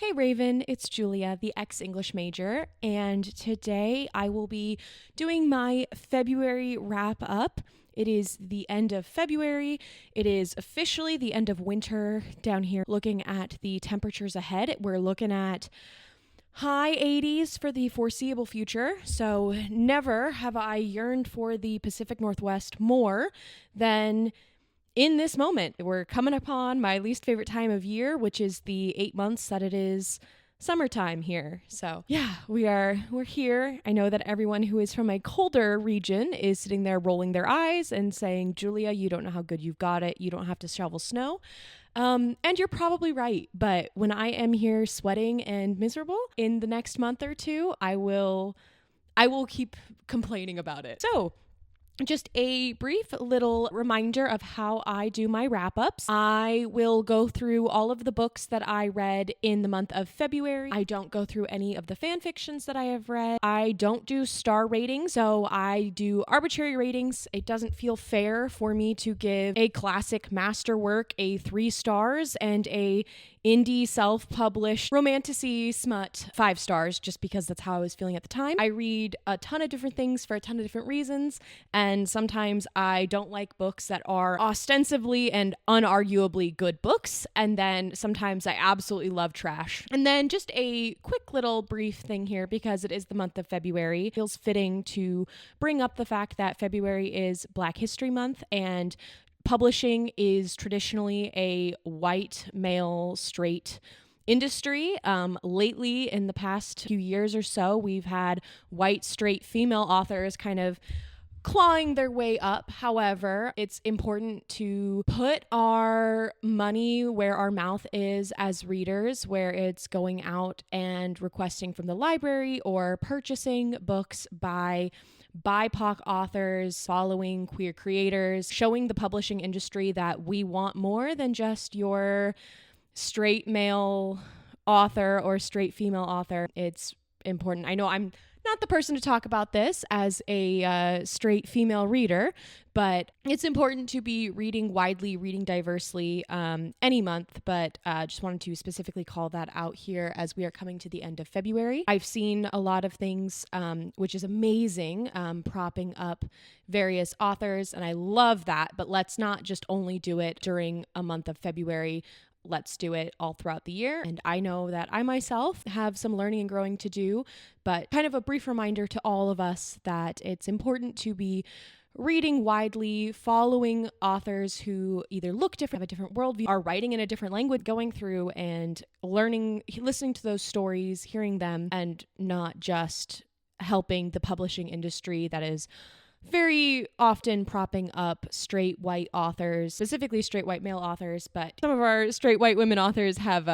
Hey Raven, it's Julia, the ex-English major, and today I will be doing my February wrap up. It is the end of February. It is officially the end of winter down here. Looking at the temperatures ahead, we're looking at high 80s for the foreseeable future. So never have I yearned for the Pacific Northwest more than in this moment. We're coming upon my least favorite time of year, which is the 8 months that it is summertime here. So yeah, we're here. I know that everyone who is from a colder region is sitting there rolling their eyes and saying, Julia, you don't know how good you've got it. You don't have to shovel snow. And you're probably right. But when I am here sweating and miserable in the next month or two, I will keep complaining about it. So just a brief little reminder of how I do my wrap-ups. I will go through all of the books that I read in the month of February. I don't go through any of the fan fictions that I have read. I don't do star ratings, so I do arbitrary ratings. It doesn't feel fair for me to give a classic masterwork a 3 stars and a indie self-published romantasy smut 5 stars, just because that's how I was feeling at the time. I read a ton of different things for a ton of different reasons, and sometimes I don't like books that are ostensibly and unarguably good books, and then sometimes I absolutely love trash. And then just a quick little brief thing here, because it is the month of February. It feels fitting to bring up the fact that February is Black History Month, and publishing is traditionally a white, male, straight industry. Lately, in the past few years or so, we've had white, straight female authors kind of clawing their way up. However, it's important to put our money where our mouth is as readers, where it's going out and requesting from the library or purchasing books by BIPOC authors, following queer creators, showing the publishing industry that we want more than just your straight male author or straight female author. It's important. I know I'm not the person to talk about this as a straight female reader, but it's important to be reading widely, reading diversely any month, but just wanted to specifically call that out here as we are coming to the end of February. I've seen a lot of things, which is amazing, propping up various authors, and I love that, but let's not just only do it during a month of February. Let's do it all throughout the year. And I know that I myself have some learning and growing to do, but kind of a brief reminder to all of us that it's important to be reading widely, following authors who either look different, have a different worldview, are writing in a different language, going through and learning, listening to those stories, hearing them, and not just helping the publishing industry that is very often propping up straight white authors, specifically straight white male authors, but some of our straight white women authors have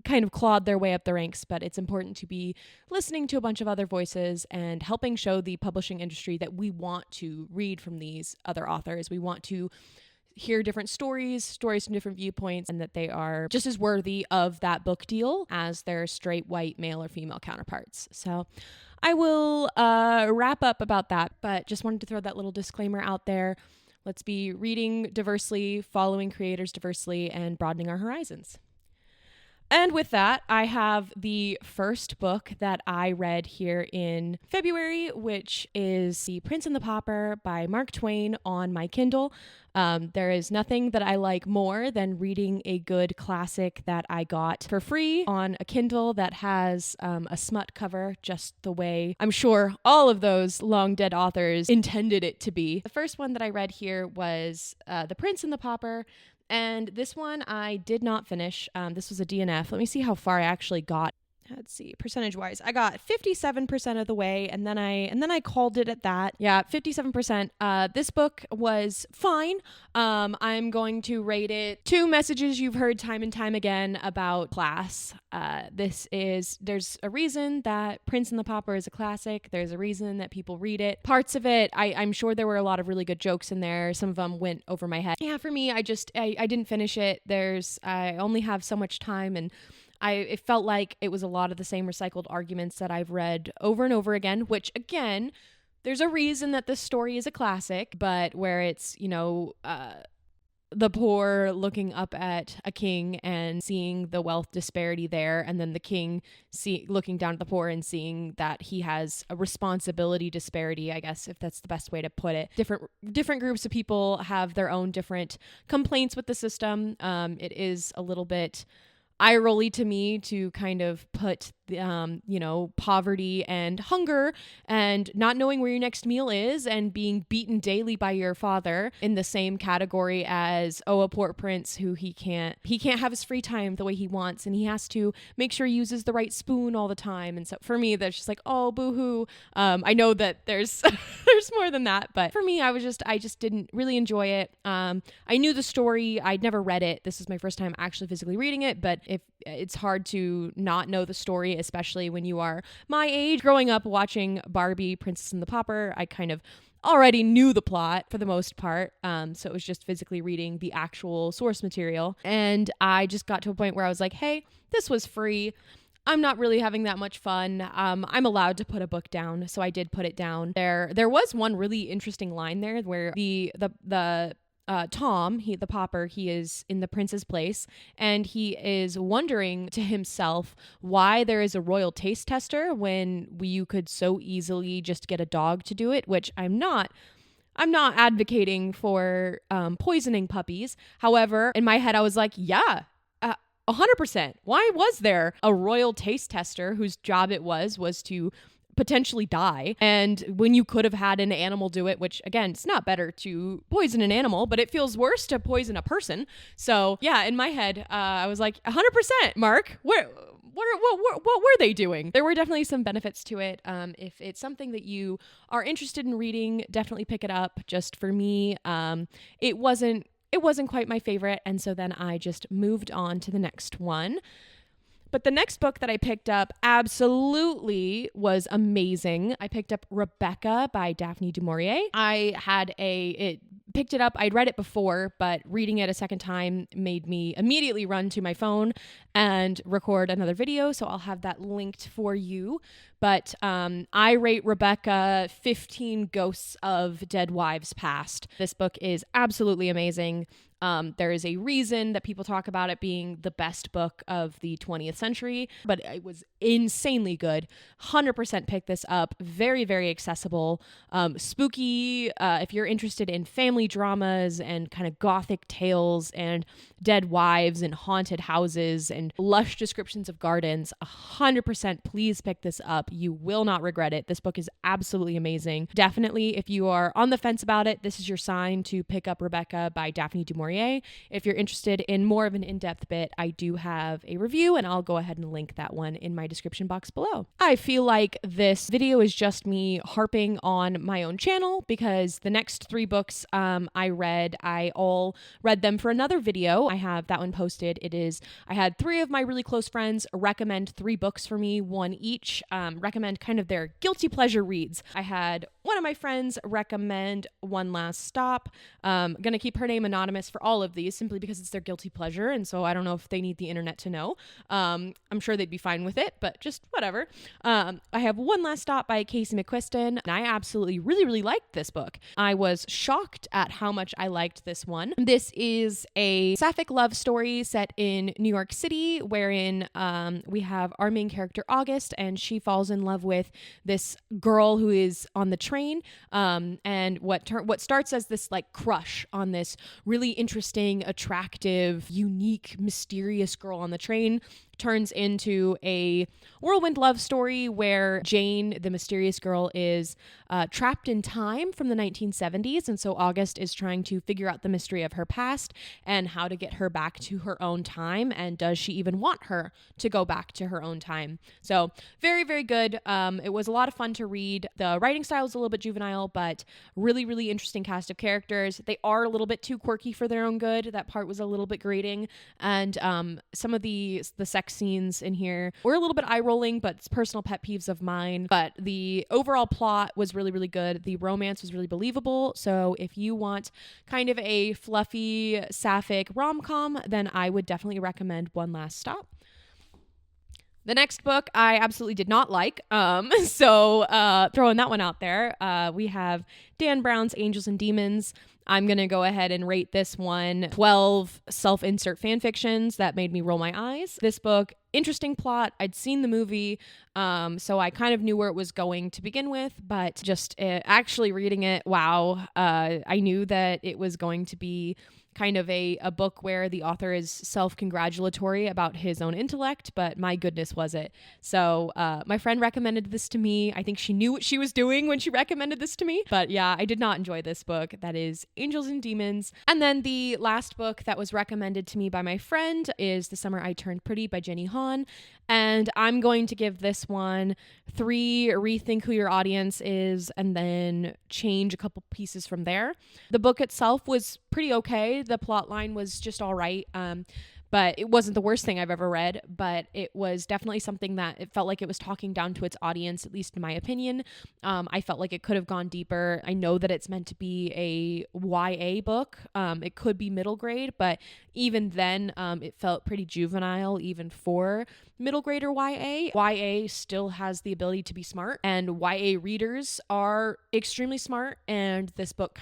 kind of clawed their way up the ranks. But it's important to be listening to a bunch of other voices and helping show the publishing industry that we want to read from these other authors. We want to hear different stories from different viewpoints, and that they are just as worthy of that book deal as their straight white male or female counterparts. So I will wrap up about that, but just wanted to throw that little disclaimer out there. Let's be reading diversely, following creators diversely, and broadening our horizons. And with that, I have the first book that I read here in February, which is The Prince and the Pauper by Mark Twain on my Kindle. There is nothing that I like more than reading a good classic that I got for free on a Kindle that has a smut cover, just the way I'm sure all of those long dead authors intended it to be. The first one that I read here was The Prince and the Pauper. And this one I did not finish. This was a DNF. Let me see how far I actually got. Let's see, percentage-wise. I got 57% of the way, and then I called it at that. Yeah, 57%. This book was fine. I'm going to rate it 2 messages you've heard time and time again about class. There's a reason that Prince and the Pauper is a classic. There's a reason that people read it. Parts of it, I'm sure there were a lot of really good jokes in there. Some of them went over my head. Yeah, for me, I didn't finish it. I only have so much time, and it felt like it was a lot of the same recycled arguments that I've read over and over again, which again, there's a reason that this story is a classic, but where it's, the poor looking up at a king and seeing the wealth disparity there, and then the king looking down at the poor and seeing that he has a responsibility disparity, I guess, if that's the best way to put it. Different groups of people have their own different complaints with the system. It is a little bit eye-rolly to me to kind of put poverty and hunger and not knowing where your next meal is and being beaten daily by your father in the same category as, a poor prince who he can't have his free time the way he wants, and he has to make sure he uses the right spoon all the time. And so for me, that's just like, oh, boo-hoo. I know that there's there's more than that, but for me, I just didn't really enjoy it. I knew the story. I'd never read it. This is my first time actually physically reading it, but if it's hard to not know the story, especially when you are my age. Growing up watching Barbie, Princess and the Pauper, I kind of already knew the plot for the most part. So it was just physically reading the actual source material. And I just got to a point where I was like, hey, this was free. I'm not really having that much fun. I'm allowed to put a book down, so I did put it down. There was one really interesting line there where the Tom, the pauper, he is in the prince's place, and he is wondering to himself why there is a royal taste tester when you could so easily just get a dog to do it, which I'm not advocating for poisoning puppies. However, in my head, I was like, yeah, 100%. Why was there a royal taste tester whose job it was to potentially die, and when you could have had an animal do it, which again, it's not better to poison an animal, but it feels worse to poison a person. So yeah, in my head, I was like, 100%, Mark, what were they doing? There were definitely some benefits to it. If it's something that you are interested in reading, definitely pick it up. Just for me, it wasn't quite my favorite, and so then I just moved on to the next one. But the next book that I picked up absolutely was amazing. I picked up Rebecca by Daphne du Maurier. Picked it up. I'd read it before, but reading it a second time made me immediately run to my phone and record another video. So I'll have that linked for you. But I rate Rebecca 15 Ghosts of Dead Wives Past. This book is absolutely amazing. There is a reason that people talk about it being the best book of the 20th century, but it was insanely good. 100% pick this up. Very, very accessible. Spooky. If you're interested in family dramas and kind of gothic tales and dead wives and haunted houses and lush descriptions of gardens, 100% please pick this up. You will not regret it. This book is absolutely amazing. Definitely, if you are on the fence about it, this is your sign to pick up Rebecca by Daphne du Maurier. If you're interested in more of an in-depth bit, I do have a review, and I'll go ahead and link that one in my description box below. I feel like this video is just me harping on my own channel because the next 3 books I all read them for another video. I have that one posted. I had 3 of my really close friends recommend 3 books for me, one each, recommend kind of their guilty pleasure reads. I had one of my friends recommend One Last Stop. Gonna keep her name anonymous for all of these simply because it's their guilty pleasure, and so I don't know if they need the internet to know. I'm sure they'd be fine with it, but just whatever. I have One Last Stop by Casey McQuiston, and I absolutely really liked this book. I was shocked at how much I liked this one. This is a sapphic love story set in New York City, wherein we have our main character August, and she falls in love with this girl who is on the train, and what starts as this like crush on this really interesting, attractive, unique, mysterious girl on the train turns into a whirlwind love story where Jane, the mysterious girl, is trapped in time from the 1970s. And so August is trying to figure out the mystery of her past and how to get her back to her own time. And does she even want her to go back to her own time? So very, very good. It was a lot of fun to read. The writing style is a little bit juvenile, but really, really interesting cast of characters. They are a little bit too quirky for their own good. That part was a little bit grating. And some of the sex scenes in here were a little bit eye-rolling, but it's personal pet peeves of mine. But the overall plot was really, really good. The romance was really believable. So if you want kind of a fluffy, sapphic rom-com, then I would definitely recommend One Last Stop. The next book I absolutely did not like, so throwing that one out there. We have Dan Brown's Angels and Demons. I'm going to go ahead and rate this one 12 self-insert fan fictions that made me roll my eyes. This book, interesting plot. I'd seen the movie, so I kind of knew where it was going to begin with, but just actually reading it, wow, I knew that it was going to be kind of a book where the author is self-congratulatory about his own intellect, but my goodness was it. So my friend recommended this to me. I think she knew what she was doing when she recommended this to me. But yeah, I did not enjoy this book. That is Angels and Demons. And then the last book that was recommended to me by my friend is The Summer I Turned Pretty by Jenny Han. And I'm going to give this one 3 rethink who your audience is and then change a couple pieces from there. The book itself was pretty okay. The plot line was just all right. But it wasn't the worst thing I've ever read, but it was definitely something that it felt like it was talking down to its audience, at least in my opinion. I felt like it could have gone deeper. I know that it's meant to be a YA book. It could be middle grade, but even then, it felt pretty juvenile even for middle grade or YA. YA still has the ability to be smart, and YA readers are extremely smart, and this book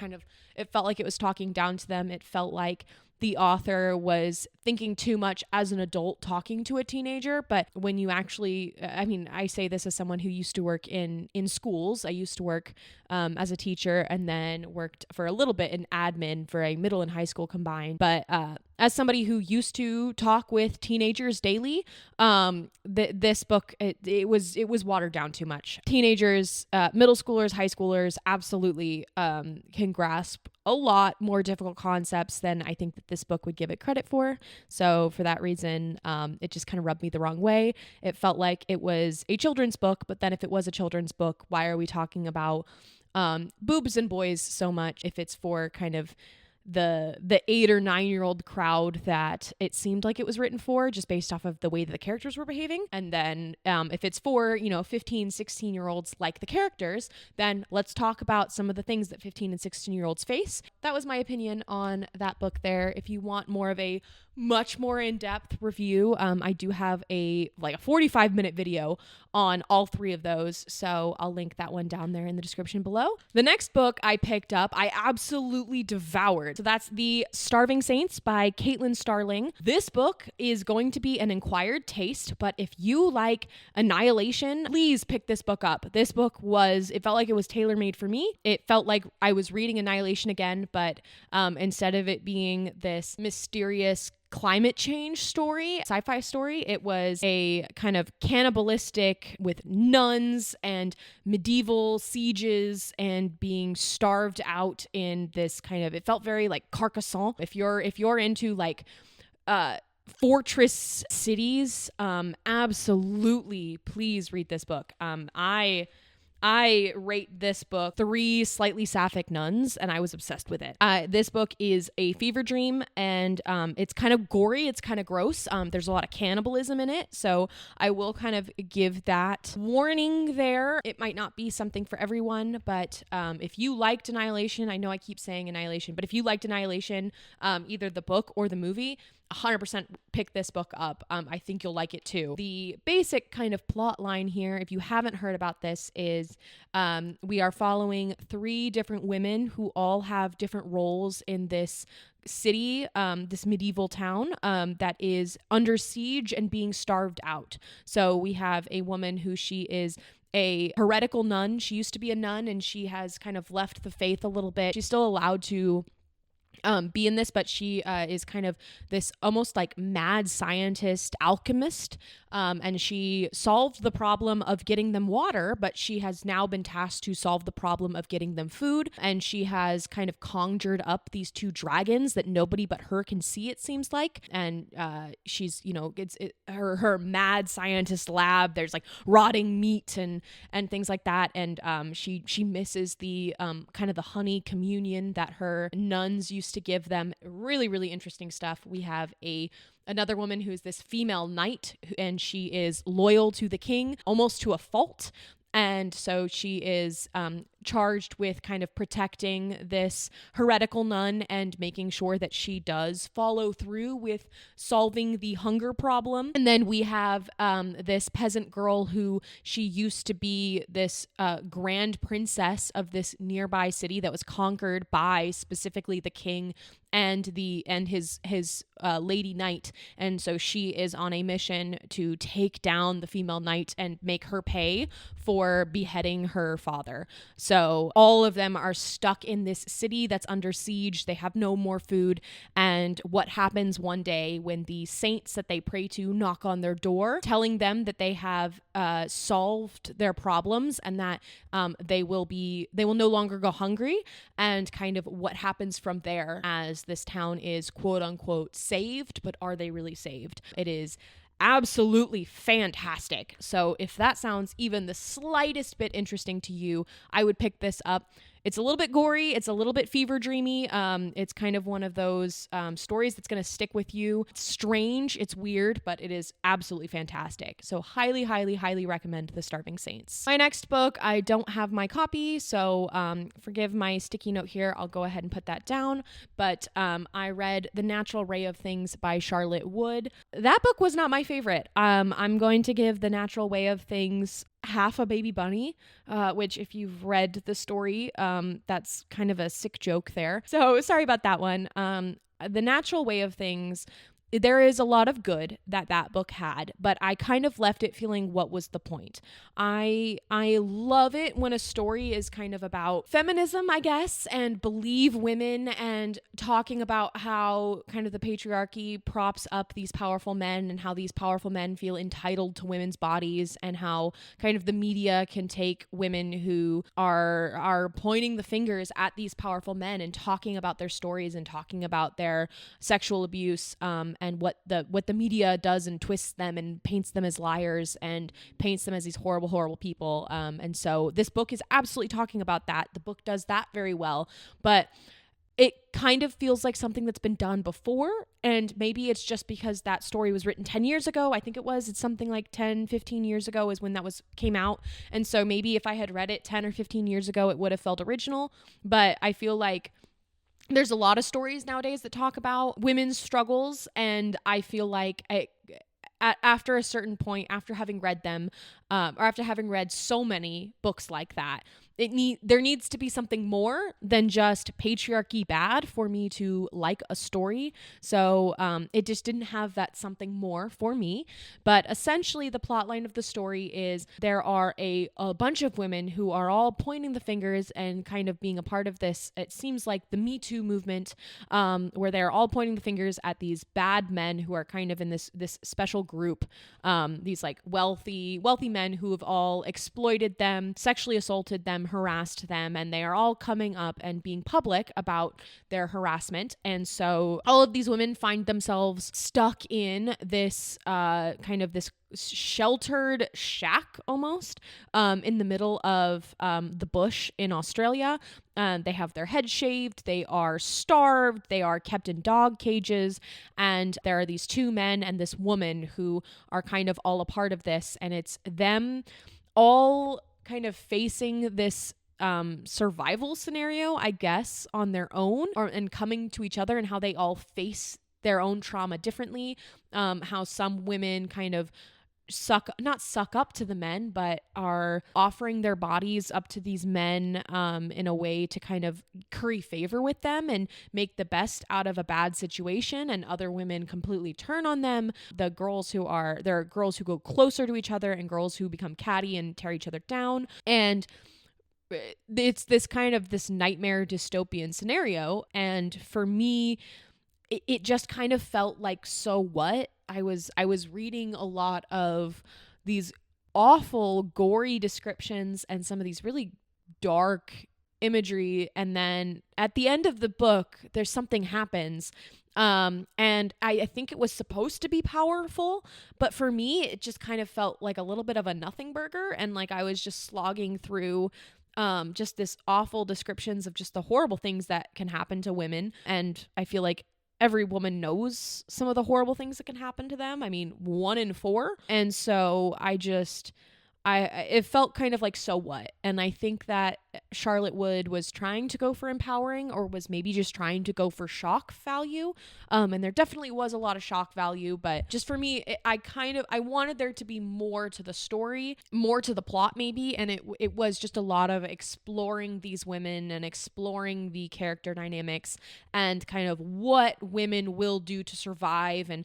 it felt like it was talking down to them. It felt like the author was thinking too much as an adult talking to a teenager. But when you actually, I say this as someone who used to work in schools. I used to work as a teacher and then worked for a little bit in admin for a middle and high school combined. But as somebody who used to talk with teenagers daily, this book, it was watered down too much. Teenagers, middle schoolers, high schoolers absolutely can grasp a lot more difficult concepts than I think that this book would give it credit for. So for that reason, it just kind of rubbed me the wrong way. It felt like it was a children's book, but then if it was a children's book, why are we talking about boobs and boys so much if it's for kind of the 8 or 9-year-old crowd that it seemed like it was written for, just based off of the way that the characters were behaving. And then if it's for 15, 16-year-olds like the characters, then let's talk about some of the things that 15 and 16-year-olds face. That was my opinion on that book there. If you want more of a much more in-depth review, I do have a 45-minute video on all 3 of those, so I'll link that one down there in the description below. The next book I picked up, I absolutely devoured. So that's The Starving Saints by Caitlin Starling. This book is going to be an acquired taste, but if you like Annihilation, please pick this book up. This book it felt like it was tailor-made for me. It felt like I was reading Annihilation again, but instead of it being this mysterious climate change sci-fi story, it was a kind of cannibalistic with nuns and medieval sieges and being starved out in this kind of, it felt very like Carcassonne. If you're into fortress cities, absolutely please read this book. I rate this book 3 slightly sapphic nuns, and I was obsessed with it. This book is a fever dream, and it's kind of gory. It's kind of gross. There's a lot of cannibalism in it, so I will kind of give that warning there. It might not be something for everyone, but if you liked Annihilation, I know I keep saying Annihilation, but if you liked Annihilation, either the book or the movie, 100% pick this book up. I think you'll like it too. The basic kind of plot line here, if you haven't heard about this, is we are following 3 different women who all have different roles in this city, this medieval town that is under siege and being starved out. So we have a woman who she is a heretical nun. She used to be a nun and she has kind of left the faith a little bit. She's still allowed to be in this, but she is kind of this almost like mad scientist alchemist, and she solved the problem of getting them water, but she has now been tasked to solve the problem of getting them food, and she has kind of conjured up these 2 dragons that nobody but her can see, it seems like, and she's, her mad scientist lab, there's like rotting meat and things like that, and she misses the kind of the honey communion that her nuns used to give them. Really, really interesting stuff. We have another woman who's this female knight, and she is loyal to the king almost to a fault. And so she is charged with kind of protecting this heretical nun and making sure that she does follow through with solving the hunger problem. And then we have this peasant girl who she used to be this grand princess of this nearby city that was conquered by specifically the king and his lady knight, and so she is on a mission to take down the female knight and make her pay for beheading her father. So all of them are stuck in this city that's under siege. They have no more food, and what happens one day when the saints that they pray to knock on their door, telling them that they have solved their problems and that they will no longer go hungry, and kind of what happens from there as this town is quote unquote saved, but are they really saved? It is absolutely fantastic. So if that sounds even the slightest bit interesting to you, I would pick this up. It's a little bit gory. It's a little bit fever dreamy. It's kind of one of those stories that's going to stick with you. It's strange. It's weird, but it is absolutely fantastic. So highly, highly, highly recommend The Starving Saints. My next book, I don't have my copy, so forgive my sticky note here. I'll go ahead and put that down. But I read The Natural Way of Things by Charlotte Wood. That book was not my favorite. I'm going to give The Natural Way of Things half a baby bunny, which if you've read the story, that's kind of a sick joke there. So sorry about that one. The Natural Way of Things, there is a lot of good that book had, but I kind of left it feeling, what was the point? I love it when a story is kind of about feminism, I guess, and believe women, and talking about how kind of the patriarchy props up these powerful men and how these powerful men feel entitled to women's bodies, and how kind of the media can take women who are pointing the fingers at these powerful men and talking about their stories and talking about their sexual abuse, and what the media does and twists them and paints them as liars and paints them as these horrible, horrible people. And so this book is absolutely talking about that. The book does that very well, but it kind of feels like something that's been done before, and maybe it's just because that story was written 10 years ago. I think it's something like 10, 15 years ago is when that came out. And so maybe if I had read it 10 or 15 years ago, it would have felt original, but I feel like there's a lot of stories nowadays that talk about women's struggles, and I feel like after a certain point, after having read them, or after having read so many books like that, there needs to be something more than just patriarchy bad for me to like a story. So it just didn't have that something more for me. But essentially, the plot line of the story is there are a bunch of women who are all pointing the fingers and kind of being a part of this. It seems like the Me Too movement, where they're all pointing the fingers at these bad men who are kind of in this special group, these like wealthy men who have all exploited them, sexually assaulted them, harassed them, and they are all coming up and being public about their harassment. And so all of these women find themselves stuck in this kind of this sheltered shack almost, in the middle of the bush in Australia. They have their heads shaved, they are starved, they are kept in dog cages, and there are these two men and this woman who are kind of all a part of this, and it's them all kind of facing this survival scenario, I guess, on their own, and coming to each other, and how they all face their own trauma differently. How some women kind of not suck up to the men, but are offering their bodies up to these men in a way to kind of curry favor with them and make the best out of a bad situation, and other women completely turn on them. There are girls who go closer to each other and girls who become catty and tear each other down, and it's this kind of this nightmare dystopian scenario. And for me, it just kind of felt like, so what? I was reading a lot of these awful, gory descriptions and some of these really dark imagery, and then at the end of the book, there's something happens. And I think it was supposed to be powerful, but for me, it just kind of felt like a little bit of a nothing burger, and like I was just slogging through just this awful descriptions of just the horrible things that can happen to women. And I feel like every woman knows some of the horrible things that can happen to them. I mean, 1 in 4. And so it felt kind of like, so what? And I think that Charlotte Wood was trying to go for empowering, or was maybe just trying to go for shock value. And there definitely was a lot of shock value, but just for me, I wanted there to be more to the story, more to the plot maybe. And it was just a lot of exploring these women and exploring the character dynamics and kind of what women will do to survive. And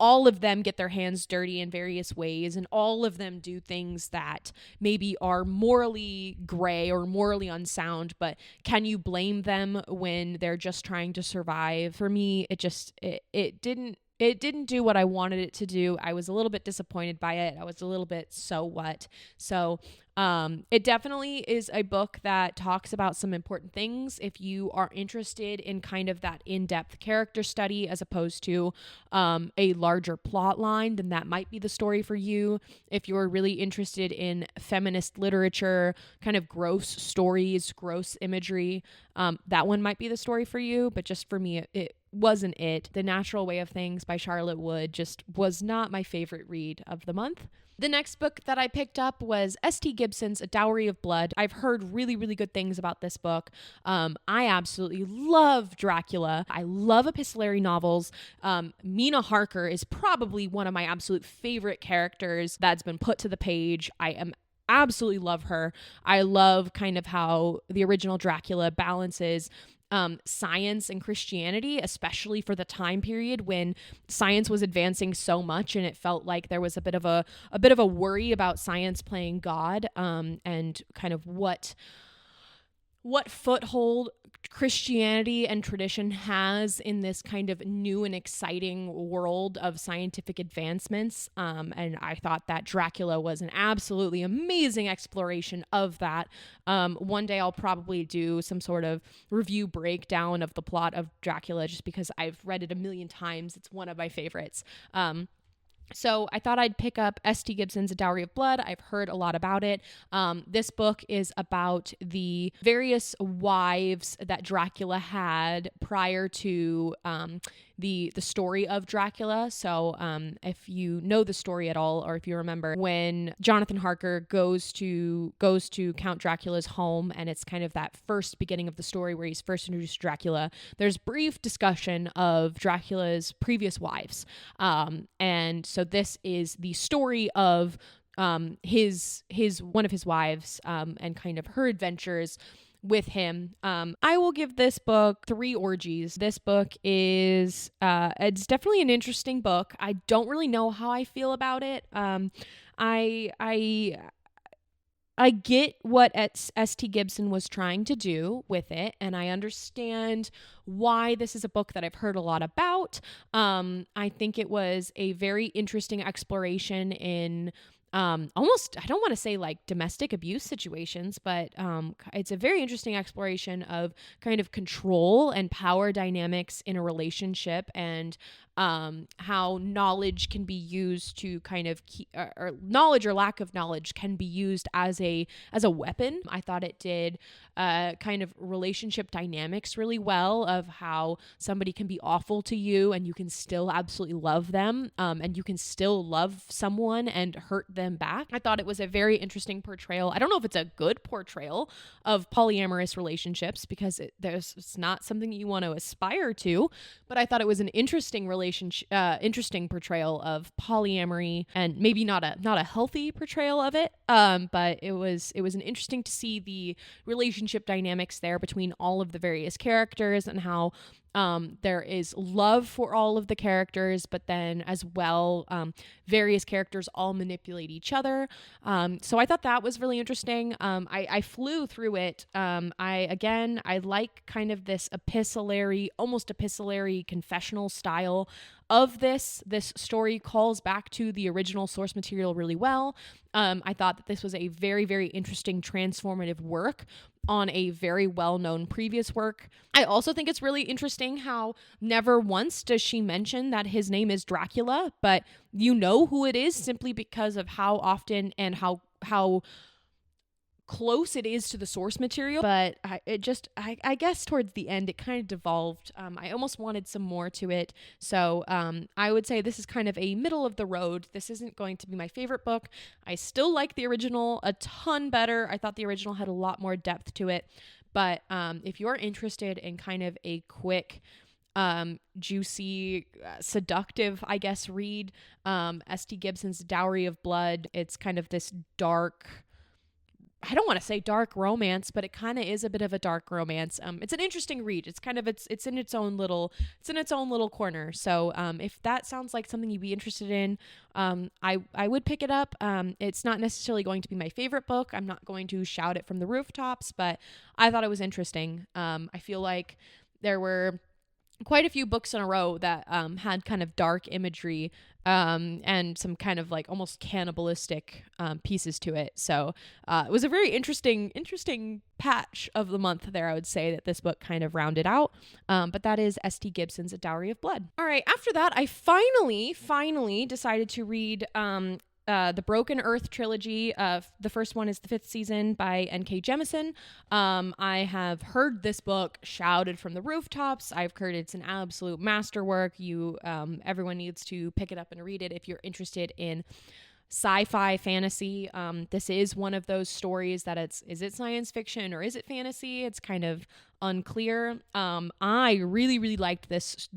all of them get their hands dirty in various ways, and all of them do things that maybe are morally gray or morally unsound, but can you blame them when they're just trying to survive? For me, it didn't do what I wanted it to do. I was a little bit disappointed by it. I was a little bit, so what? So it definitely is a book that talks about some important things. If you are interested in kind of that in-depth character study as opposed to a larger plot line, then that might be the story for you. If you're really interested in feminist literature, kind of gross stories, gross imagery, that one might be the story for you. But just for me, it wasn't it. The Natural Way of Things by Charlotte Wood just was not my favorite read of the month. The next book that I picked up was S.T. Gibson's A Dowry of Blood. I've heard really, really good things about this book. I absolutely love Dracula. I love epistolary novels. Mina Harker is probably one of my absolute favorite characters that's been put to the page. Absolutely love her. I love kind of how the original Dracula balances science and Christianity, especially for the time period when science was advancing so much, and it felt like there was a bit of a worry about science playing God, and kind of what foothold Christianity and tradition has in this kind of new and exciting world of scientific advancements. And I thought that Dracula was an absolutely amazing exploration of that. One day I'll probably do some sort of review breakdown of the plot of Dracula, just because I've read it a million times. It's one of my favorites. So I thought I'd pick up S.T. Gibson's A Dowry of Blood. I've heard a lot about it. This book is about the various wives that Dracula had prior to the story of Dracula. So if you know the story at all, or if you remember, when Jonathan Harker goes to Count Dracula's home, and it's kind of that first beginning of the story where he's first introduced to Dracula, there's brief discussion of Dracula's previous wives. And so this is the story of his one of his wives, and kind of her adventures with him. I will give this book 3 orgies. This book is it's definitely an interesting book. I don't really know how I feel about it. I get what S.T. Gibson was trying to do with it, and I understand why this is a book that I've heard a lot about. I think it was a very interesting exploration in almost, I don't want to say like domestic abuse situations, but it's a very interesting exploration of kind of control and power dynamics in a relationship, and how knowledge can be used to kind of or knowledge or lack of knowledge can be used as a weapon. I thought it did kind of relationship dynamics really well, of how somebody can be awful to you and you can still absolutely love them, and you can still love someone and hurt them back. I thought it was a very interesting portrayal. I don't know if it's a good portrayal of polyamorous relationships, because it's not something you want to aspire to, but I thought it was an interesting interesting portrayal of polyamory, and maybe not a healthy portrayal of it, but it was an interesting to see the relationship dynamics there between all of the various characters, and how there is love for all of the characters, but then as well, various characters all manipulate each other. So I thought that was really interesting. I flew through it. I like kind of this almost epistolary confessional style of this. This story calls back to the original source material really well. I thought that this was a very, very interesting transformative work on a very well-known previous work. I also think it's really interesting how never once does she mention that his name is Dracula, but you know who it is simply because of how often and how close it is to the source material, but I guess towards the end it kind of devolved. I almost wanted some more to it. So I would say this is kind of a middle of the road. This isn't going to be my favorite book. I still like the original a ton better. I thought the original had a lot more depth to it. But if you're interested in kind of a quick, juicy, seductive, I guess, read, S.T. Gibson's Dowry of Blood, it's kind of this dark, I don't want to say dark romance, but it kind of is a bit of a dark romance. It's an interesting read. It's kind of it's in its own little corner. So if that sounds like something you'd be interested in, I would pick it up. It's not necessarily going to be my favorite book. I'm not going to shout it from the rooftops, but I thought it was interesting. I feel like there were quite a few books in a row that had kind of dark imagery and some kind of like almost cannibalistic pieces to it. So it was a very interesting patch of the month there, I would say, that this book kind of rounded out. But that is S.T. Gibson's A Dowry of Blood. All right, after that, I finally decided to read the Broken Earth trilogy. The first one is The Fifth Season by N.K. Jemisin. I have heard this book shouted from the rooftops. I've heard it's an absolute masterwork. Everyone needs to pick it up and read it if you're interested in sci-fi fantasy. This is one of those stories that is it science fiction or is it fantasy? It's kind of unclear. I really liked this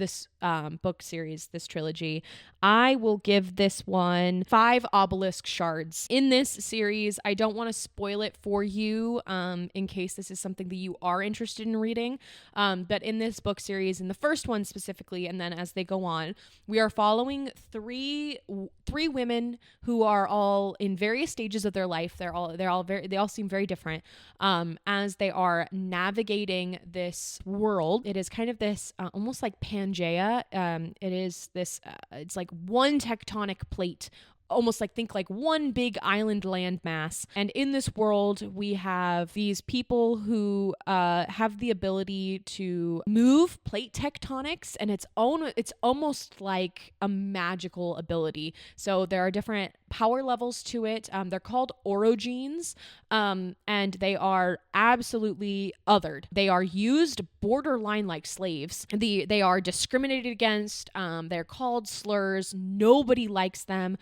book series, this trilogy. I will give this one 5 obelisk shards. In this series, I don't want to spoil it for you in case this is something that you are interested in reading. But in this book series, in the first one specifically, and then as they go on, we are following three women who are all in various stages of their life. They all seem very different as they are navigating this world. It is kind of this almost like Pangea. It is this it's like one tectonic plate, almost like think like one big island landmass. And in this world, we have these people who have the ability to move plate tectonics, and it's almost like a magical ability. So there are different power levels to it. They're called orogenes, and they are absolutely othered. They are used borderline like slaves. They are discriminated against. They're called slurs. Nobody likes them.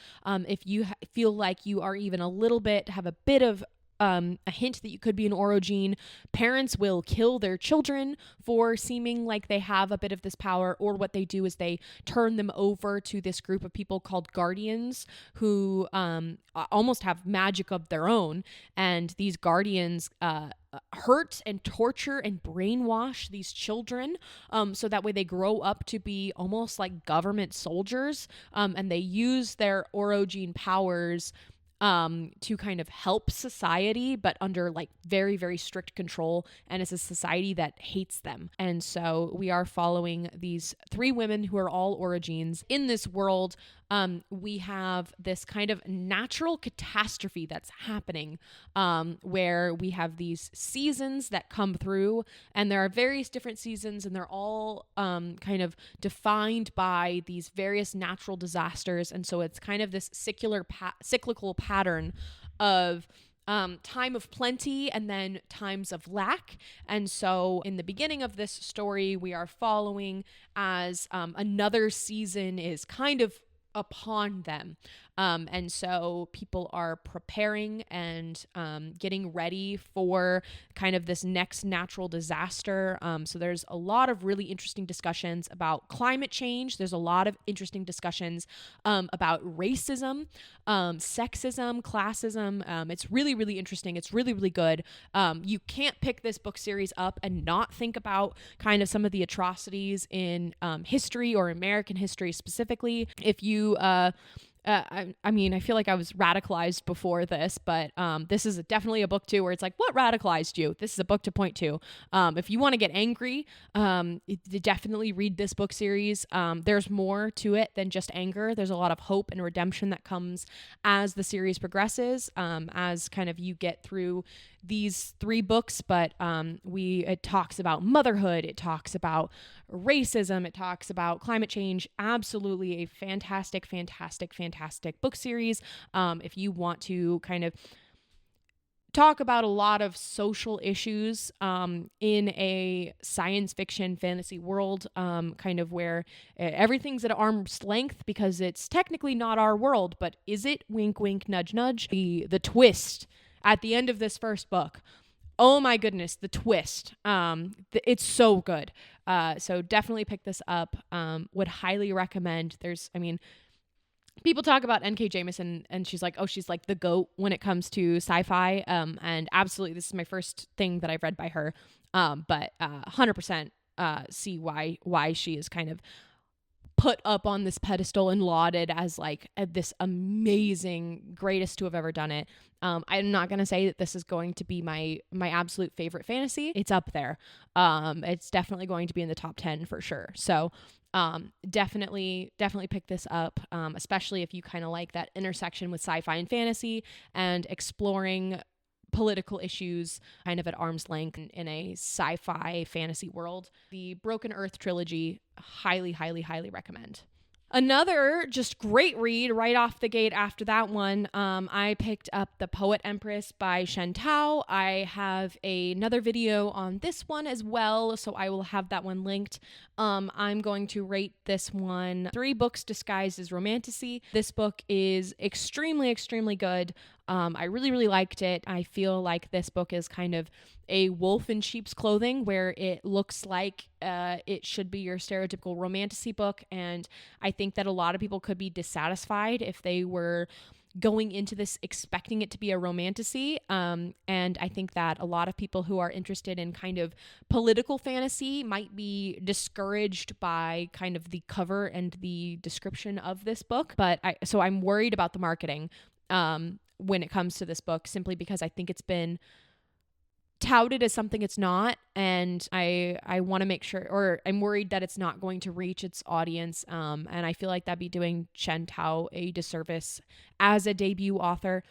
If you feel like you are even a little bit, have a bit of a hint that you could be an orogene, parents will kill their children for seeming like they have a bit of this power, or what they do is they turn them over to this group of people called guardians who almost have magic of their own, and these guardians hurt and torture and brainwash these children so that way they grow up to be almost like government soldiers, and they use their orogene powers to kind of help society, but under like very, very strict control. And it's a society that hates them. And so we are following these 3 women who are all orogenes in this world. We have this kind of natural catastrophe that's happening, where we have these seasons that come through, and there are various different seasons, and they're all kind of defined by these various natural disasters. And so it's kind of this cyclical pattern of time of plenty and then times of lack. And so in the beginning of this story, we are following as another season is kind of upon them. And so people are preparing and getting ready for kind of this next natural disaster. So there's a lot of really interesting discussions about climate change. There's a lot of interesting discussions about racism, sexism, classism. It's really, really interesting. It's really, really good. You can't pick this book series up and not think about kind of some of the atrocities in history, or American history specifically. If you I mean, I feel like I was radicalized before this, but this is definitely a book too where it's like, what radicalized you? This is a book to point to. If you want to get angry, definitely read this book series. There's more to it than just anger. There's a lot of hope and redemption that comes as the series progresses, as kind of you get through these 3 books, but it talks about motherhood, it talks about racism, it talks about climate change. Absolutely a fantastic book series. If you want to kind of talk about a lot of social issues in a science fiction fantasy world, kind of where everything's at arm's length because it's technically not our world, but is it? Wink, wink, nudge, nudge. The twist at the end of this first book. Oh my goodness, the twist. It's so good. So definitely pick this up. Would highly recommend. People talk about N.K. Jemisin and she's like, oh, she's like the GOAT when it comes to sci-fi. And absolutely, this is my first thing that I've read by her. But 100% see why she is kind of put up on this pedestal and lauded as like this amazing, greatest to have ever done it. I'm not going to say that this is going to be my absolute favorite fantasy. It's up there. It's definitely going to be in the top 10 for sure. So definitely pick this up, especially if you kind of like that intersection with sci-fi and fantasy and exploring political issues kind of at arm's length in a sci-fi fantasy world. The Broken Earth trilogy, highly recommend. Another just great read right off the gate after that one, I picked up The Poet Empress by Shen Tao. I have another video on this one as well, so I will have that one linked. I'm going to rate this one 3 books disguised as romantasy. This book is extremely good. I really liked it. I feel like this book is kind of a wolf in sheep's clothing, where it looks like it should be your stereotypical romantasy book, and I think that a lot of people could be dissatisfied if they were going into this expecting it to be a romantasy, and I think that a lot of people who are interested in kind of political fantasy might be discouraged by kind of the cover and the description of this book. But so I'm worried about the marketing when it comes to this book, simply because I think it's been touted as something it's not, and I want to make sure, or I'm worried that it's not going to reach its audience, and I feel like that'd be doing Shen Tao a disservice as a debut author.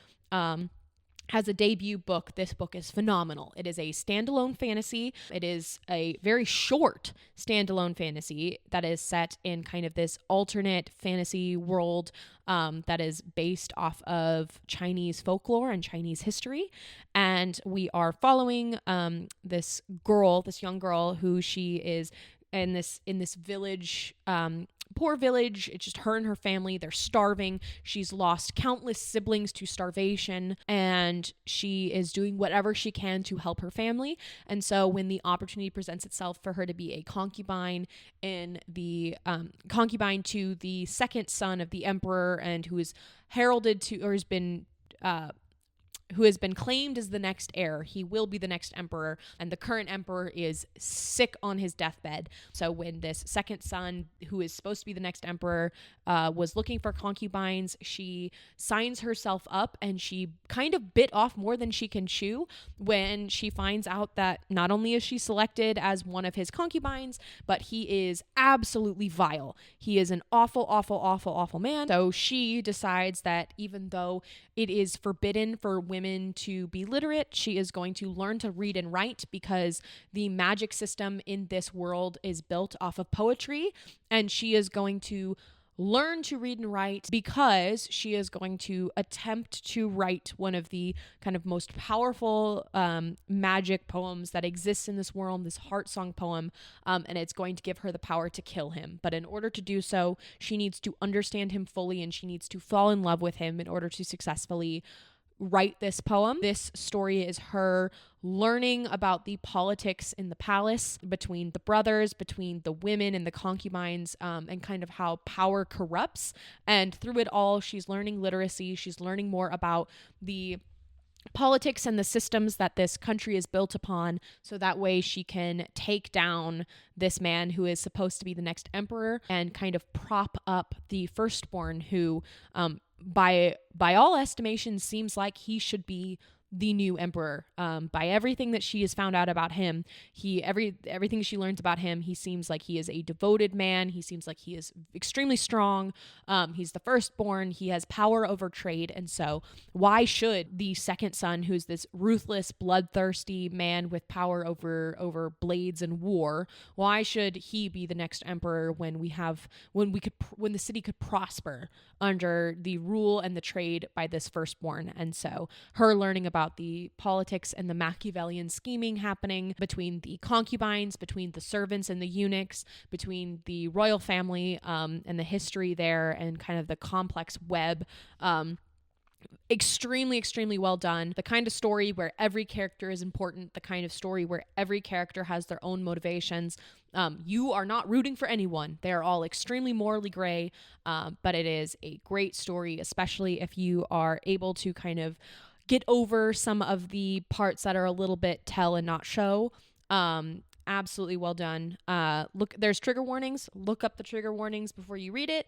As a debut book, this book is phenomenal. It is a standalone fantasy. It is a very short standalone fantasy that is set in kind of this alternate fantasy world that is based off of Chinese folklore and Chinese history. And we are following this young girl who she is in this village, poor village. It's just her and her family. They're starving. She's lost countless siblings to starvation, and she is doing whatever she can to help her family. And so when the opportunity presents itself for her to be a concubine to the second son of the emperor, and who is heralded to, or who has been claimed as the next heir. He will be the next emperor, and the current emperor is sick on his deathbed. So when this second son, who is supposed to be the next emperor, was looking for concubines, she signs herself up, and she kind of bit off more than she can chew when she finds out that not only is she selected as one of his concubines, but he is absolutely vile. He is an awful man. So she decides that even though it is forbidden for women to be literate, she is going to learn to read and write, because the magic system in this world is built off of poetry, and she is going to learn to read and write because she is going to attempt to write one of the kind of most powerful magic poems that exists in this world, this heart song poem, and it's going to give her the power to kill him. But in order to do so, she needs to understand him fully, and she needs to fall in love with him in order to successfully write this poem. This story is her learning about the politics in the palace between the brothers, between the women and the concubines, and kind of how power corrupts. And through it all, she's learning literacy. She's learning more about the politics and the systems that this country is built upon, so that way she can take down this man who is supposed to be the next emperor and kind of prop up the firstborn, who by all estimations seems like he should be the new emperor. By everything that she has found out about him, everything she learns about him, he seems like he is a devoted man. He seems like he is extremely strong. He's the firstborn. He has power over trade. And so why should the second son, who's this ruthless, bloodthirsty man with power over blades and war, why should he be the next emperor when the city could prosper under the rule and the trade by this firstborn? And so her learning about about the politics and the Machiavellian scheming happening between the concubines, between the servants and the eunuchs, between the royal family, and the history there, and kind of the complex web. Extremely, extremely well done. The kind of story where every character is important, the kind of story where every character has their own motivations. You are not rooting for anyone. They are all extremely morally gray, but it is a great story, especially if you are able to kind of get over some of the parts that are a little bit tell and not show. Absolutely well done. Look, there's trigger warnings. Look up the trigger warnings before you read it,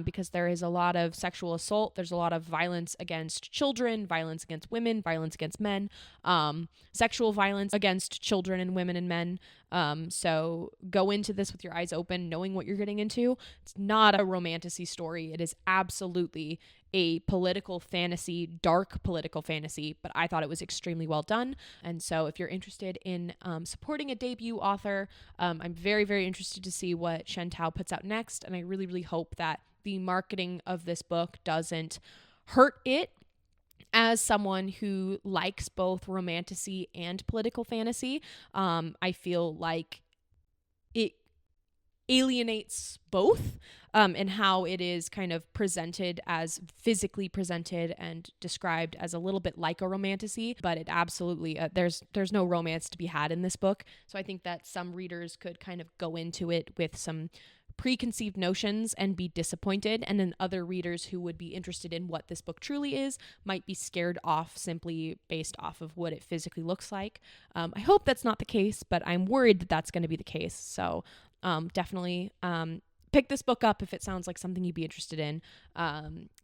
because there is a lot of sexual assault. There's a lot of violence against children, violence against women, violence against men, sexual violence against children and women and men. So go into this with your eyes open, knowing what you're getting into. It's not a romantasy story. It is absolutely a political fantasy, dark political fantasy, but I thought it was extremely well done. And so if you're interested in supporting a debut author, I'm very, very interested to see what Shen-Tao puts out next. And I really, really hope that the marketing of this book doesn't hurt it. As someone who likes both romantasy and political fantasy, I feel like it alienates both, in how it is kind of presented, as physically presented and described as a little bit like a romantasy, but it absolutely, there's no romance to be had in this book. So I think that some readers could kind of go into it with some preconceived notions and be disappointed, and then other readers who would be interested in what this book truly is might be scared off simply based off of what it physically looks like. I hope that's not the case, but I'm worried that that's going to be the case. So definitely pick this book up if it sounds like something you'd be interested in,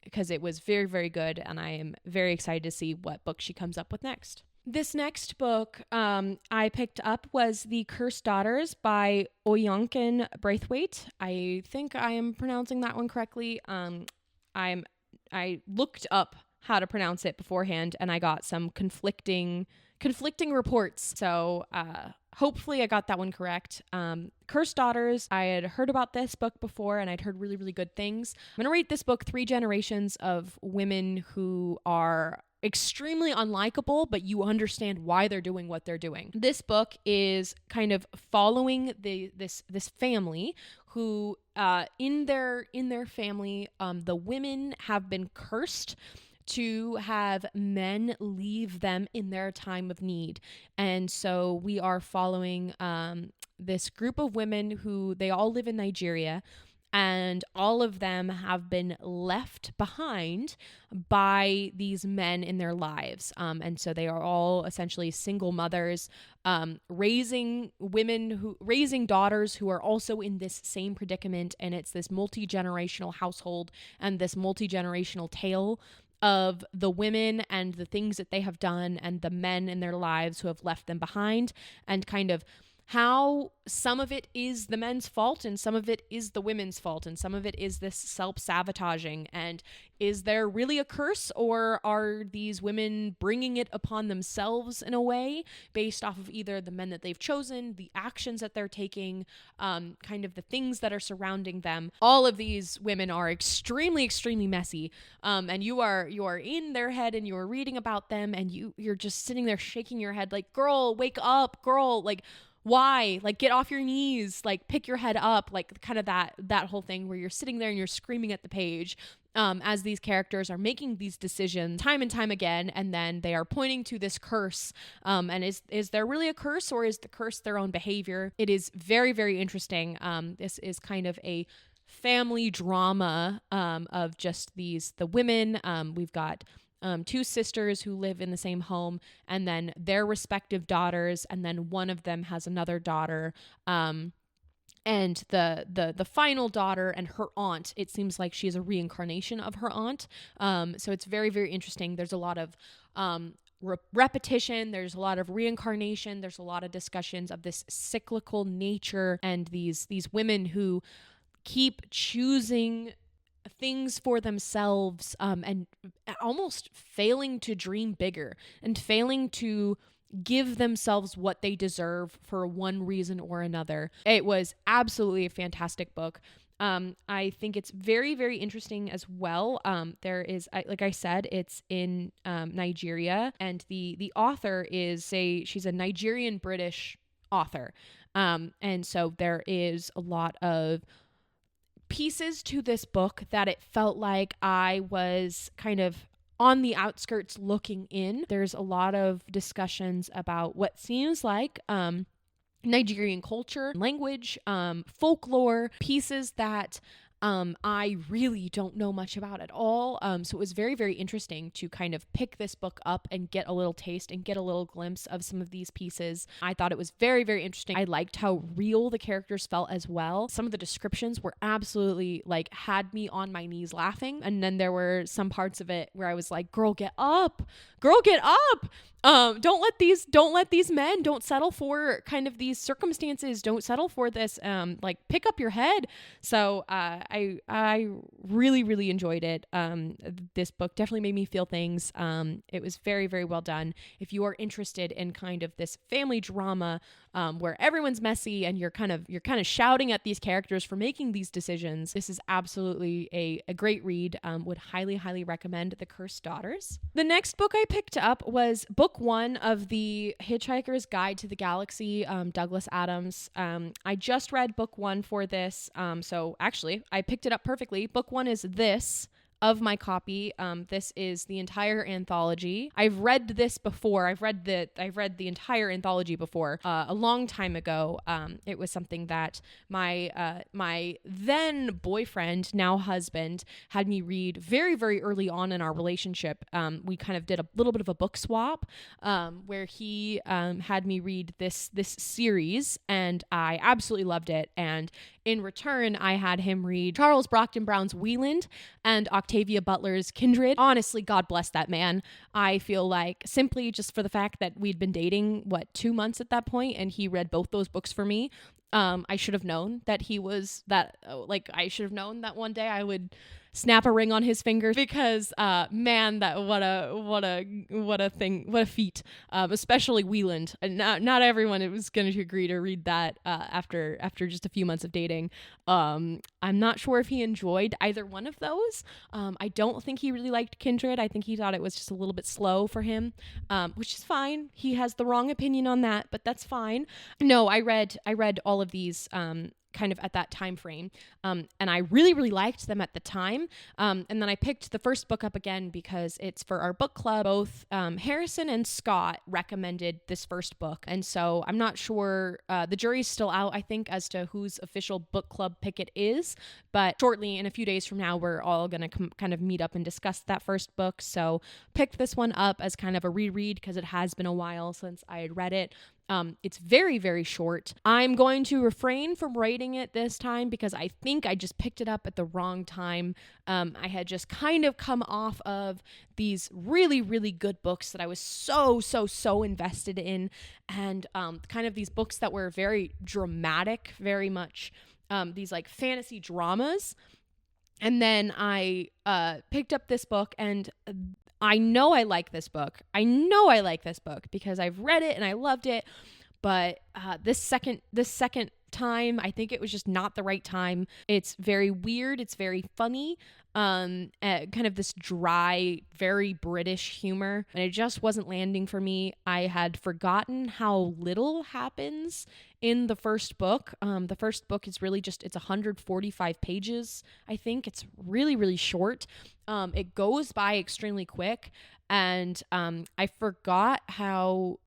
because it was very, very good, and I am very excited to see what book she comes up with next. This next book I picked up was The Cursed Daughters by Oyonkan Braithwaite. I think I am pronouncing that one correctly. I looked up how to pronounce it beforehand, and I got some conflicting reports. So hopefully I got that one correct. Cursed Daughters, I had heard about this book before, and I'd heard really, really good things. I'm going to rate this book 3 generations of women who are extremely unlikable, but you understand why they're doing what they're doing. This book is kind of following this family who in their family, the women have been cursed to have men leave them in their time of need. And so we are following this group of women who, they all live in Nigeria, and all of them have been left behind by these men in their lives. And so they are all essentially single mothers, raising daughters who are also in this same predicament. And it's this multi-generational household and this multi-generational tale of the women and the things that they have done and the men in their lives who have left them behind, and kind of how some of it is the men's fault and some of it is the women's fault and some of it is this self-sabotaging. And is there really a curse, or are these women bringing it upon themselves in a way based off of either the men that they've chosen, the actions that they're taking, kind of the things that are surrounding them? All of these women are extremely, extremely messy, and you are in their head and you're reading about them, and you're just sitting there shaking your head like, girl, wake up, girl, like, why? Like, get off your knees, like, pick your head up, like, kind of that whole thing where you're sitting there and you're screaming at the page, as these characters are making these decisions time and time again, and then they are pointing to this curse, and is there really a curse, or is the curse their own behavior? It is very, very interesting. This is kind of a family drama of just the women. We've got 2 sisters who live in the same home, and then their respective daughters, and then one of them has another daughter, and the final daughter and her aunt, it seems like she is a reincarnation of her aunt. So it's very, very interesting. There's a lot of repetition, there's a lot of reincarnation, there's a lot of discussions of this cyclical nature, and these women who keep choosing things for themselves, and almost failing to dream bigger and failing to give themselves what they deserve for one reason or another. It was absolutely a fantastic book. I think it's very, very interesting as well. Like I said, it's in Nigeria, and the author she's a Nigerian British author. And so there is a lot of pieces to this book that it felt like I was kind of on the outskirts looking in. There's a lot of discussions about what seems like Nigerian culture, language, folklore, pieces that I really don't know much about at all. So it was very, very interesting to kind of pick this book up and get a little taste and get a little glimpse of some of these pieces. I thought it was very, very interesting. I liked how real the characters felt as well. Some of the descriptions were absolutely like had me on my knees laughing. And then there were some parts of it where I was like, girl, get up, girl, get up. Don't let these men, don't settle for kind of these circumstances. Don't settle for this. Like pick up your head. So, I really, really enjoyed it. This book definitely made me feel things. It was very, very well done. If you are interested in kind of this family drama, where everyone's messy and you're kind of shouting at these characters for making these decisions, this is absolutely a great read. Would highly, highly recommend The Cursed Daughters. The next book I picked up was book 1 of the Hitchhiker's Guide to the Galaxy, Douglas Adams. I just read book 1 for this. So actually I picked it up perfectly. Book 1 is this of my copy. This is the entire anthology. I've read this before. I've read the entire anthology before, a long time ago. It was something that my then boyfriend, now husband, had me read very, very early on in our relationship. We kind of did a little bit of a book swap, where he had me read this series, and I absolutely loved it. And in return, I had him read Charles Brockden Brown's Wieland and Octavia Butler's Kindred. Honestly, God bless that man. I feel like simply just for the fact that we'd been dating, 2 months at that point, and he read both those books for me. I should have known that I should have known that one day I would snap a ring on his finger, because man, that what a feat. Especially Wieland. And not everyone was going to agree to read that after just a few months of dating. I'm not sure if he enjoyed either one of those. I don't think he really liked Kindred. I think he thought it was just a little bit slow for him, which is fine. He has the wrong opinion on that, but that's fine. No, I read all of these kind of at that time frame, and I really, really liked them at the time, and then I picked the first book up again because it's for our book club. Both Harrison and Scott recommended this first book, and so I'm not sure, the jury's still out, I think, as to whose official book club pick it is, but shortly, in a few days from now, we're all gonna kind of meet up and discuss that first book. So picked this one up as kind of a reread because it has been a while since I had read it. It's very, very short. I'm going to refrain from rating it this time because I think I just picked it up at the wrong time. I had just kind of come off of these really, really good books that I was so invested in, and kind of these books that were very dramatic, very much these like fantasy dramas. And then I picked up this book, and I know I like this book. I know I like this book because I've read it and I loved it. But this second time, I think it was just not the right time. It's very weird. It's very funny. Kind of this dry, very British humor, and it just wasn't landing for me. I had forgotten how little happens in the first book. The first book is really just, it's 145 pages. I think it's really, really short. It goes by extremely quick, and I forgot how,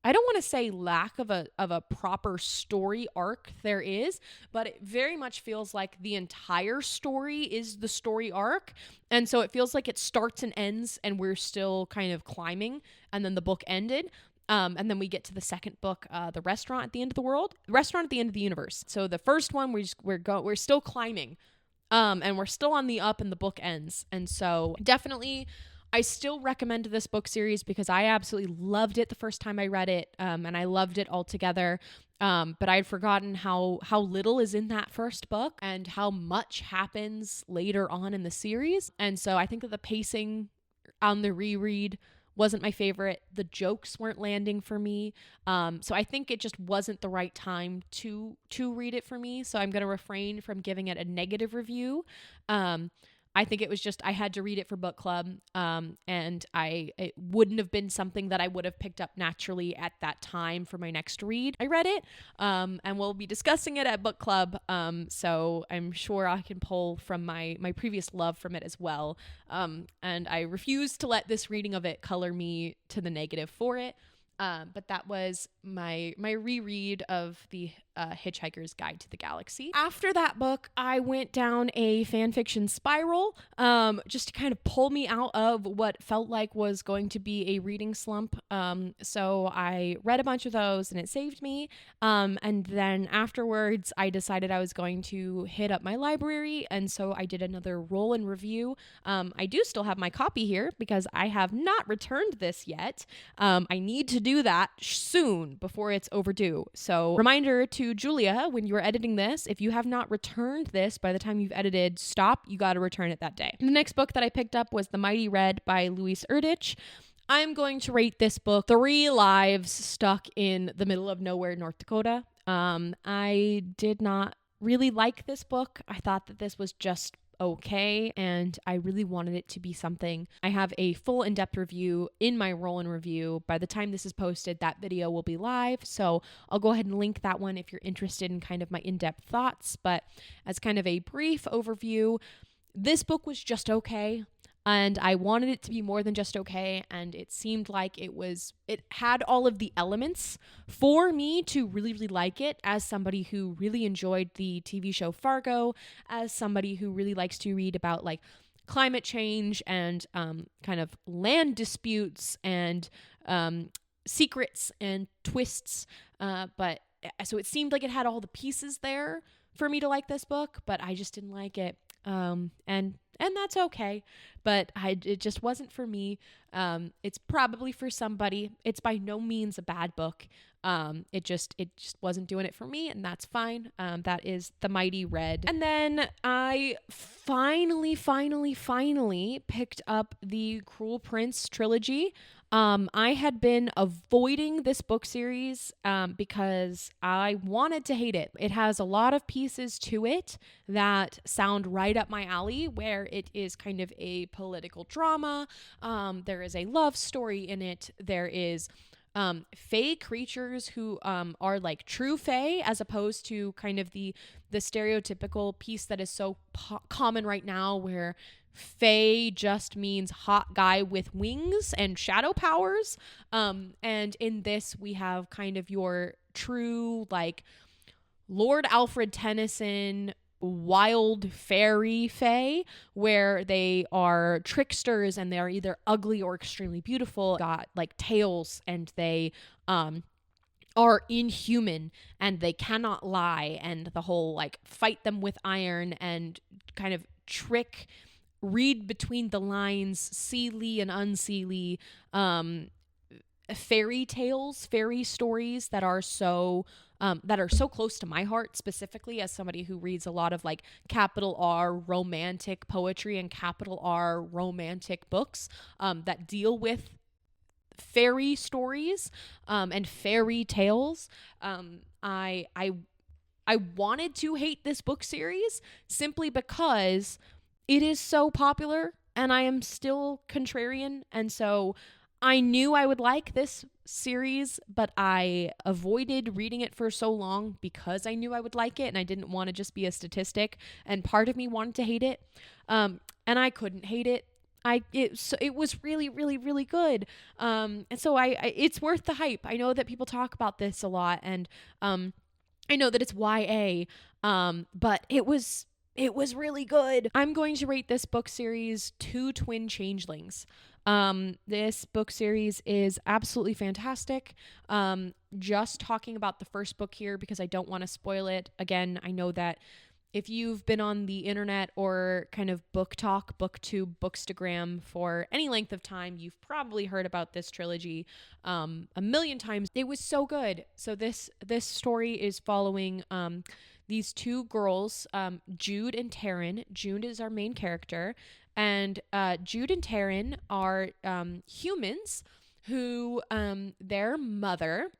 I don't want to say lack of a proper story arc there is, but it very much feels like the entire story is the story arc. And so it feels like it starts and ends and we're still kind of climbing, and then the book ended. And then we get to the second book, The Restaurant at the End of the World, Restaurant at the End of the Universe. So the first one, we're still climbing, and we're still on the up, and the book ends. And so definitely, I still recommend this book series because I absolutely loved it the first time I read it, and I loved it altogether. But I had forgotten how little is in that first book and how much happens later on in the series. And so I think that the pacing on the reread wasn't my favorite. The jokes weren't landing for me. So I think it just wasn't the right time to read it for me. So I'm going to refrain from giving it a negative review. I think it was just I had to read it for book club, and it wouldn't have been something that I would have picked up naturally at that time for my next read. I read it, and we'll be discussing it at book club, so I'm sure I can pull from my previous love from it as well, and I refuse to let this reading of it color me to the negative for it. But that was my reread of the Hitchhiker's Guide to the Galaxy. After that book, I went down a fanfiction spiral, just to kind of pull me out of what felt like was going to be a reading slump. So I read a bunch of those and it saved me. And then afterwards, I decided I was going to hit up my library. And so I did another roll and review. I do still have my copy here because I have not returned this yet. I need to do that soon before it's overdue. So reminder to Julia, when you're editing this, if you have not returned this by the time you've edited, stop. You got to return it that day. The next book that I picked up was The Mighty Red by Louise Erdrich. I'm going to rate this book 3 lives stuck in the middle of nowhere, North Dakota. I did not really like this book. I thought that this was just okay, and I really wanted it to be something. I have a full in-depth review in my roll and review. By the time this is posted, that video will be live, so I'll go ahead and link that one if you're interested in kind of my in-depth thoughts. But as kind of a brief overview, this book was just okay, and I wanted it to be more than just okay, and it seemed like it had all of the elements for me to really, really like it, as somebody who really enjoyed the TV show Fargo, as somebody who really likes to read about like climate change and kind of land disputes and secrets and twists. But so it seemed like it had all the pieces there for me to like this book, but I just didn't like it. And that's okay, but it just wasn't for me. It's probably for somebody. It's by no means a bad book. It just wasn't doing it for me, and that's fine. That is The Mighty Red. And then I finally picked up the Cruel Prince trilogy. I had been avoiding this book series because I wanted to hate it. It has a lot of pieces to it that sound right up my alley, where it is kind of a political drama. There is a love story in it. There is fae creatures who are like true fae, as opposed to kind of the stereotypical piece that is so common right now, where fae just means hot guy with wings and shadow powers. And in this, we have kind of your true like Lord Alfred Tennyson wild fairy fae, where they are tricksters and they are either ugly or extremely beautiful, got like tails, and they are inhuman and they cannot lie, and the whole like fight them with iron and kind of read between the lines, seelie and unseelie, fairy tales, fairy stories that are so close to my heart, specifically as somebody who reads a lot of like capital R romantic poetry and capital R romantic books that deal with fairy stories and fairy tales. I wanted to hate this book series simply because it is so popular, and I am still contrarian, and so I knew I would like this series, but I avoided reading it for so long because I knew I would like it, and I didn't want to just be a statistic, and part of me wanted to hate it, and I couldn't hate it. It was really, really, really good, and so it's worth the hype. I know that people talk about this a lot, and I know that it's YA, but it was really good. I'm going to rate this book series 2 Twin Changelings. This book series is absolutely fantastic. Just talking about the first book here because I don't want to spoil it. Again, I know that if you've been on the internet or kind of book talk, booktube, bookstagram for any length of time, you've probably heard about this trilogy a million times. It was so good. So this story is following these 2 girls, Jude and Taryn. Jude is our main character, And Jude and Taryn are humans who their mother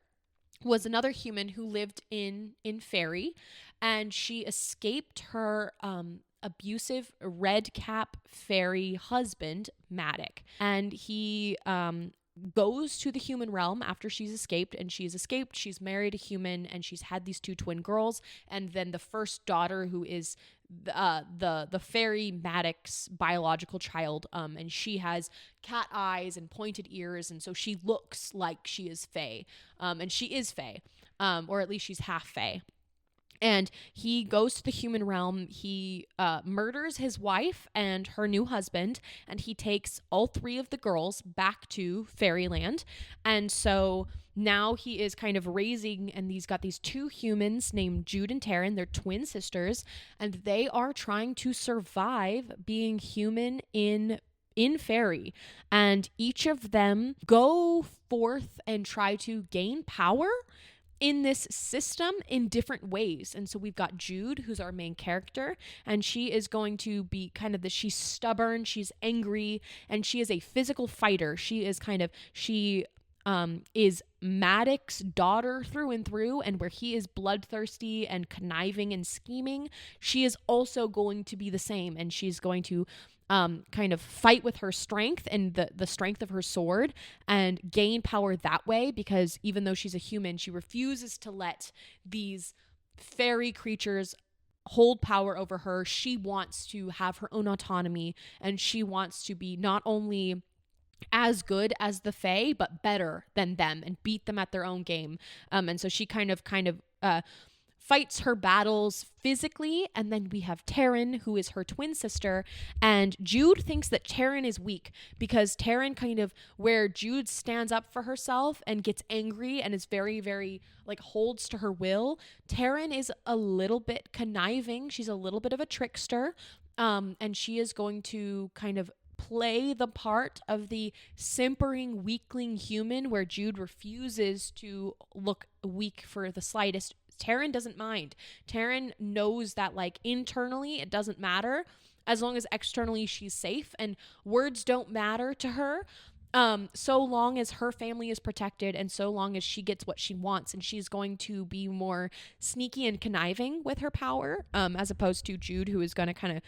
was another human who lived in fairy, and she escaped her abusive red cap fairy husband Matic, and he goes to the human realm after she's escaped. She's married a human, and she's had these 2 twin girls, and then the first daughter, who is the fairy Maddox's biological child, and she has cat eyes and pointed ears, and so she looks like she is fae, and she is fae, or at least she's half fae. And he goes to the human realm. He murders his wife and her new husband, and he takes all 3 of the girls back to fairyland. And so now he is kind of raising, and he's got these 2 humans named Jude and Taryn. They're twin sisters, and they are trying to survive being human in fairy. And each of them go forth and try to gain power in this system in different ways. And so we've got Jude, who's our main character, and she is going to be kind of she's stubborn, she's angry, and she is a physical fighter. She is Maddox's daughter through and through, and where he is bloodthirsty and conniving and scheming, she is also going to be the same, and she's going to kind of fight with her strength and the strength of her sword and gain power that way, because even though she's a human, she refuses to let these fairy creatures hold power over her. She wants to have her own autonomy, and she wants to be not only as good as the fae, but better than them and beat them at their own game. And so she kind of fights her battles physically. And then we have Taryn, who is her twin sister, and Jude thinks that Taryn is weak because Taryn where Jude stands up for herself and gets angry and is very, very holds to her will, Taryn is a little bit conniving. She's a little bit of a trickster. And she is going to kind of play the part of the simpering weakling human, where Jude refuses to look weak for the slightest. Taryn doesn't mind. Taryn knows that internally it doesn't matter as long as externally she's safe, and words don't matter to her, so long as her family is protected and so long as she gets what she wants. And she's going to be more sneaky and conniving with her power, as opposed to Jude, who is going to kind of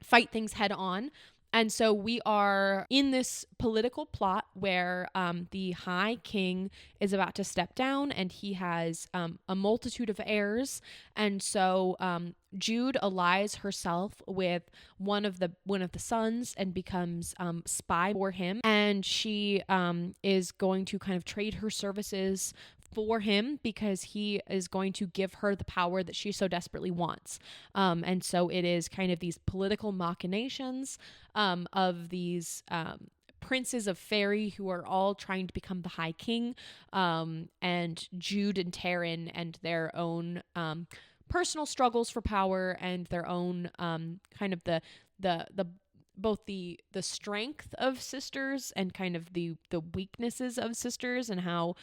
fight things head on. And so we are in this political plot where the High King is about to step down, and he has a multitude of heirs. And so Jude allies herself with one of the sons and becomes spy for him. And she is going to kind of trade her services for him because he is going to give her the power that she so desperately wants. And so it is kind of these political machinations of these princes of fairy who are all trying to become the High King, and Jude and Taryn and their own personal struggles for power and their own kind of the both the strength of sisters and kind of the weaknesses of sisters, and how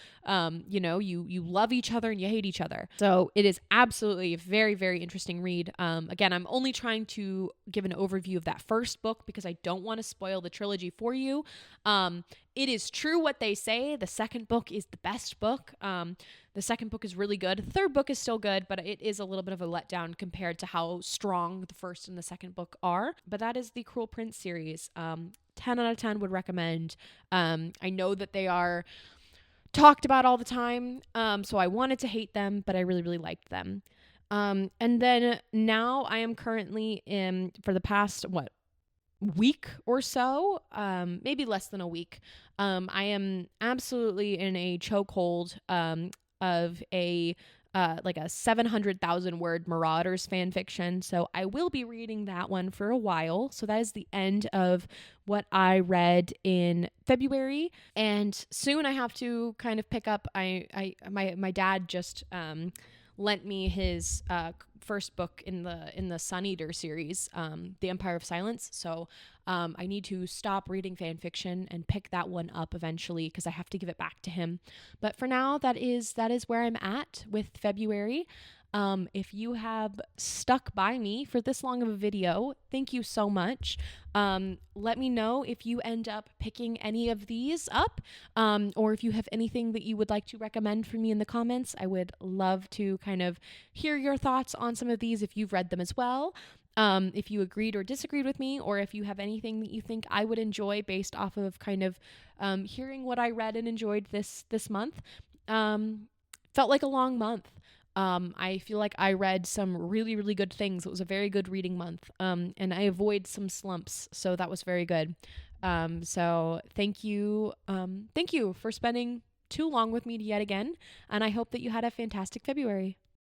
you love each other and you hate each other. So it is absolutely a very, very interesting read. Again, I'm only trying to give an overview of that first book because I don't want to spoil the trilogy for you. It is true what they say. The second book is the best book. The second book is really good. The third book is still good, but it is a little bit of a letdown compared to how strong the first and the second book are. But that is the Cruel Prince series. 10 out of 10 would recommend. I know that they are talked about all the time, so I wanted to hate them, but I really, really liked them. And then now I am currently for the past, week or so, maybe less than a week, I am absolutely in a chokehold of a 700,000 word Marauders fan fiction. So I will be reading that one for a while. So that is the end of what I read in February, and soon I have to kind of pick up. My dad just lent me his first book in the Sun Eater series, The Empire of Silence. So I need to stop reading fan fiction and pick that one up eventually because I have to give it back to him. But for now, that is where I'm at with February. If you have stuck by me for this long of a video, thank you so much. Let me know if you end up picking any of these up, or if you have anything that you would like to recommend for me in the comments. I would love to kind of hear your thoughts on some of these if you've read them as well. If you agreed or disagreed with me, or if you have anything that you think I would enjoy based off of kind of hearing what I read and enjoyed this month. Felt like a long month. I feel like I read some really, really good things. It was a very good reading month. And I avoid some slumps, so that was very good. So thank you. Thank you for spending too long with me yet again. And I hope that you had a fantastic February.